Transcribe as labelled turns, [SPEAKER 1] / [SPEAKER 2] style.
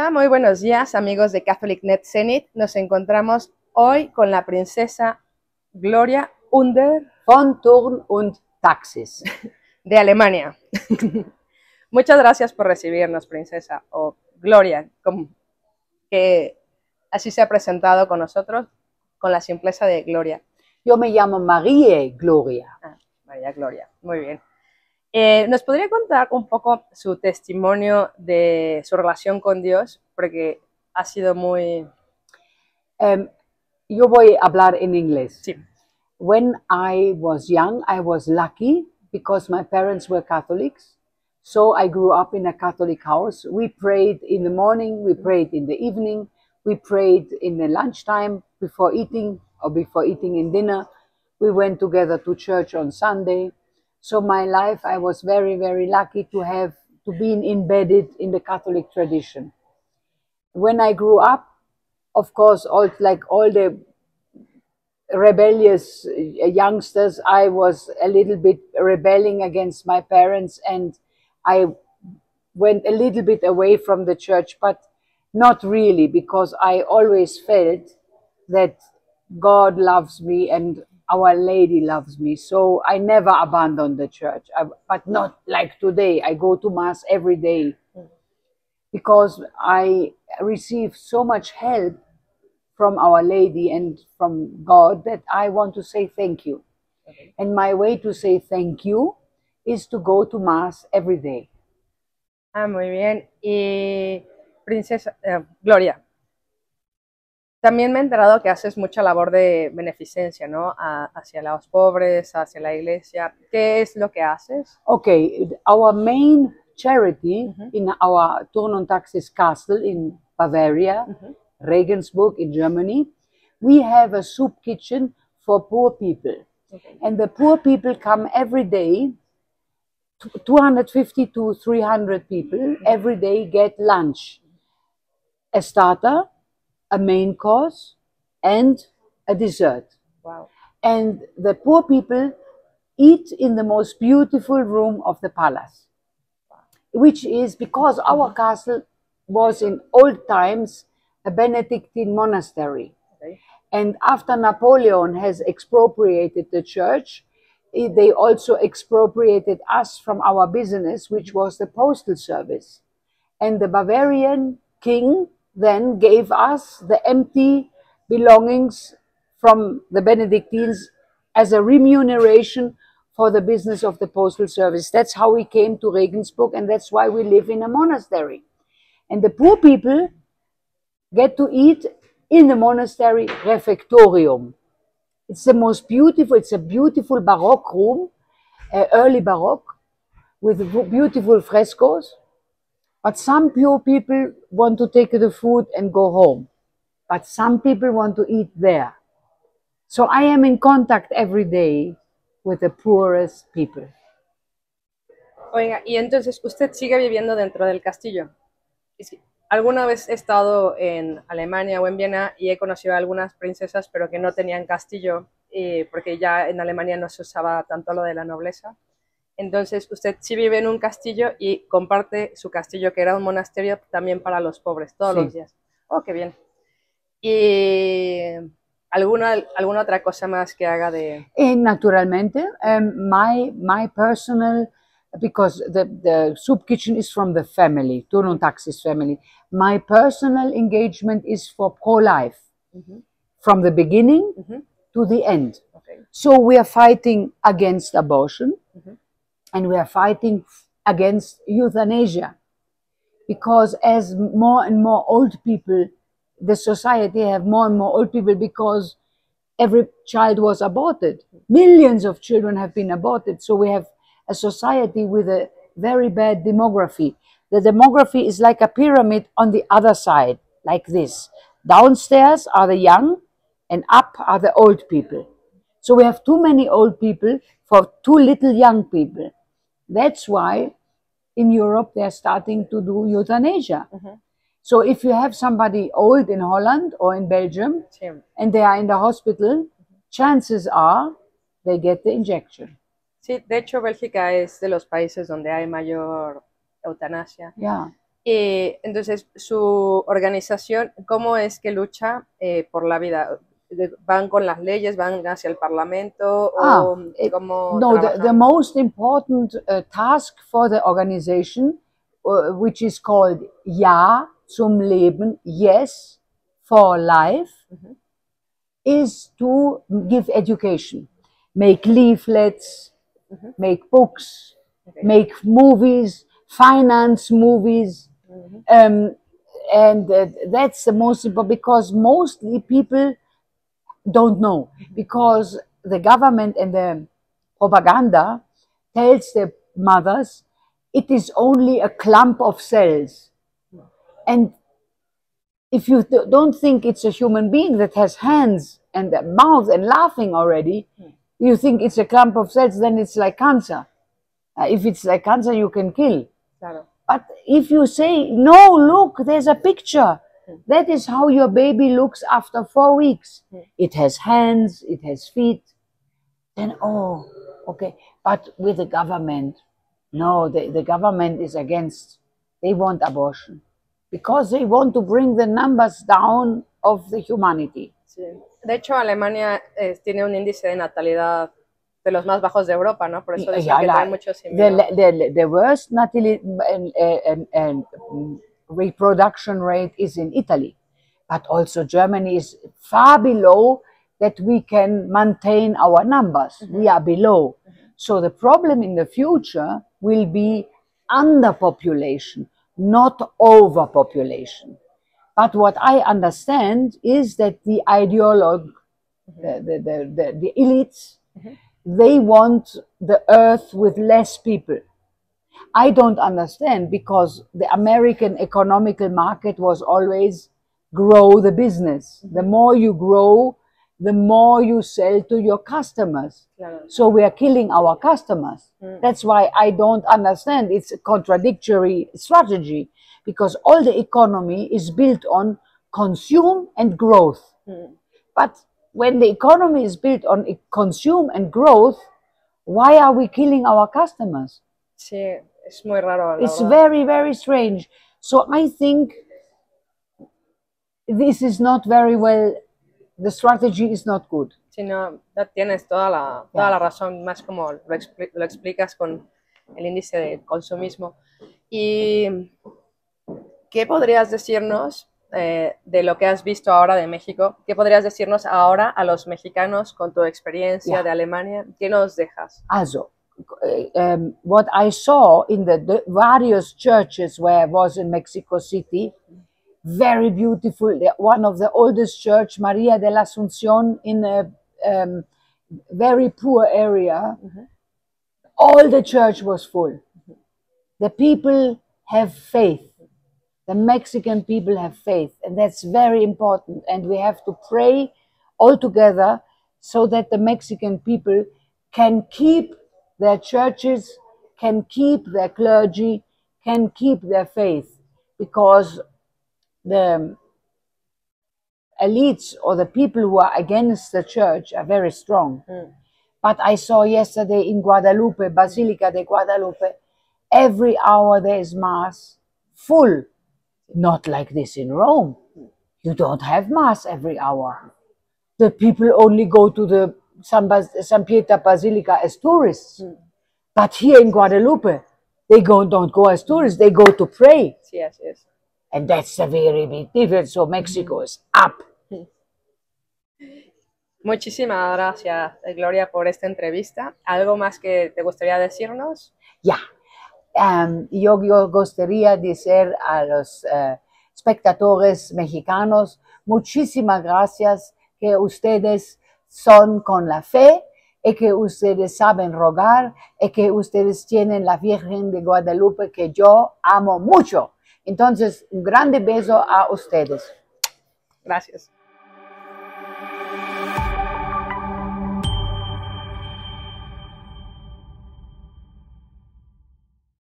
[SPEAKER 1] Hola, muy buenos días, amigos de Catholic Net Zenit. Nos encontramos hoy con la princesa Gloria
[SPEAKER 2] von Thurn und Taxis
[SPEAKER 1] de Alemania. Muchas gracias por recibirnos, princesa, o Gloria, que así se ha presentado con nosotros, con la simpleza de Gloria.
[SPEAKER 2] Yo me llamo Marie Gloria.
[SPEAKER 1] María Gloria, muy bien. ¿Nos podría contar un poco su testimonio de su relación con Dios? Porque ha sido muy...
[SPEAKER 2] Yo voy a hablar en inglés.
[SPEAKER 1] Sí.
[SPEAKER 2] When I was young, I was lucky because my parents were Catholics. So I grew up in a Catholic house. We prayed in the morning, we prayed in the evening, we prayed in the lunchtime before eating or before eating in dinner. We went together to church on Sunday. So my life, I was very, very lucky to be embedded in the Catholic tradition. When I grew up, of course, like all the rebellious youngsters, I was a little bit rebelling against my parents, and I went a little bit away from the church, but not really, because I always felt that God loves me and Our Lady loves me. So I never abandoned the church, but not like today. I go to Mass every day because I receive so much help from Our Lady and from God that I want to say thank you. Okay. And my way to say thank you is to go to Mass every day.
[SPEAKER 1] Muy bien. Y princesa Gloria, también me he enterado que haces mucha labor de beneficencia, ¿no? Hacia los pobres, hacia la iglesia. ¿Qué es lo que haces?
[SPEAKER 2] Okay, our main charity in our Thurn und Taxis castle in Bavaria, Regensburg in Germany, we have a soup kitchen for poor people. Okay. And the poor people come every day, 250 to 300 people every day get lunch, a starter, a main course, and a dessert.
[SPEAKER 1] Wow.
[SPEAKER 2] And the poor people eat in the most beautiful room of the palace, which is because our castle was in old times a Benedictine monastery. Okay. And after Napoleon has expropriated the church, they also expropriated us from our business, which was the postal service. And the Bavarian king then gave us the empty belongings from the Benedictines as a remuneration for the business of the postal service. That's how we came to Regensburg, and that's why we live in a monastery. And the poor people get to eat in the monastery refectorium. It's the most beautiful, it's a beautiful Baroque room, early Baroque, with beautiful frescoes. But some poor people want to take the food and go home. But some people want to eat there. So I am in contact every day with the poorest people.
[SPEAKER 1] Oiga, y entonces usted sigue viviendo dentro del castillo. Alguna vez he estado en Alemania o en Viena y he conocido a algunas princesas, pero que no tenían castillo, porque ya en Alemania no se usaba tanto lo de la nobleza. Entonces, usted sí vive en un castillo y comparte su castillo, que era un monasterio, también para los pobres, todos los días. Oh, qué bien. ¿Y alguna otra cosa más que haga de...?
[SPEAKER 2] Naturalmente, my personal, because the soup kitchen is from the family, Thurn und Taxis family, my personal engagement is for pro-life, from the beginning to the end. Okay. So we are fighting against abortion. And we are fighting against euthanasia, because as more and more old people, the society have more and more old people, because every child was aborted. Millions of children have been aborted. So we have a society with a very bad demography. The demography is like a pyramid on the other side, like this. Downstairs are the young and up are the old people. So we have too many old people for too little young people. That's why in Europe they're starting to do euthanasia. So if you have somebody old in Holland or in Belgium and they are in the hospital, chances are they get the injection.
[SPEAKER 1] Sí, de hecho Bélgica es de los países donde hay mayor eutanasia.
[SPEAKER 2] Yeah.
[SPEAKER 1] Y entonces, su organización, ¿cómo es que lucha por la vida? ¿Van con las leyes, van hacia el Parlamento o cómo
[SPEAKER 2] No, the
[SPEAKER 1] trabajan?
[SPEAKER 2] most important task for the organization, which is called Ja zum Leben, yes for life, is to give education, make leaflets, make books, make movies, finance movies, and that's the most important, because mostly people don't know, because the government and the propaganda tells the mothers it is only a clump of cells, and if you don't think it's a human being that has hands and a mouth and laughing already, you think it's a clump of cells, then it's like cancer. If it's like cancer, you can kill.
[SPEAKER 1] Claro.
[SPEAKER 2] But if you say, no, look, there's a picture. That is how your baby looks after 4 weeks. It has hands, it has feet. Then, oh, okay. But with the government, no, the government is against, they want abortion. Because they want to bring the numbers down of the humanity.
[SPEAKER 1] Sí. De hecho, Alemania tiene un índice de natalidad de los más bajos de Europa, ¿no? Por eso dicen que traen muchos inmigrantes.
[SPEAKER 2] The worst natality and reproduction rate is in Italy, but also Germany is far below that we can maintain our numbers. We are below. So the problem in the future will be underpopulation, not overpopulation. But what I understand is that the ideologue, the elites, they want the earth with less people. I don't understand, because the American economical market was always grow the business. The more you grow, the more you sell to your customers.
[SPEAKER 1] Claro.
[SPEAKER 2] So we are killing our customers. That's why I don't understand. It's a contradictory strategy, because all the economy is built on consume and growth. But when the economy is built on consume and growth, why are we killing our customers?
[SPEAKER 1] Sí, es muy raro.
[SPEAKER 2] It's very, very strange. So I think this is not very well, the strategy is not good.
[SPEAKER 1] Sí, no, tienes toda la razón, más como lo explicas con el índice de consumismo. ¿Y qué podrías decirnos de lo que has visto ahora de México? ¿Qué podrías decirnos ahora a los mexicanos con tu experiencia de Alemania? ¿Qué nos dejas?
[SPEAKER 2] Also, what I saw in the various churches where I was in Mexico City, very beautiful. One of the oldest church, Maria de la Asunción, in a very poor area. All the church was full. The people have faith. The Mexican people have faith, and that's very important. And we have to pray all together so that the Mexican people can keep their churches, can keep their clergy, can keep their faith, because the elites or the people who are against the church are very strong. But I saw yesterday in Guadalupe, Basilica de Guadalupe, every hour there is mass, full. Not like this in Rome. You don't have mass every hour. The people only go to the San Pietro Basilica as tourists. But here in Guadalupe, they don't go as tourists, they go to pray.
[SPEAKER 1] Yes, yes.
[SPEAKER 2] And that's a very big difference. So Mexico is up.
[SPEAKER 1] Muchísimas gracias, Gloria, por esta entrevista. ¿Algo más que te gustaría decirnos?
[SPEAKER 2] Ya. Yo gustaría decir a los espectadores mexicanos, muchísimas gracias, que ustedes son con la fe y que ustedes saben rogar y que ustedes tienen la Virgen de Guadalupe, que yo amo mucho. Entonces, un grande beso a ustedes.
[SPEAKER 1] Gracias.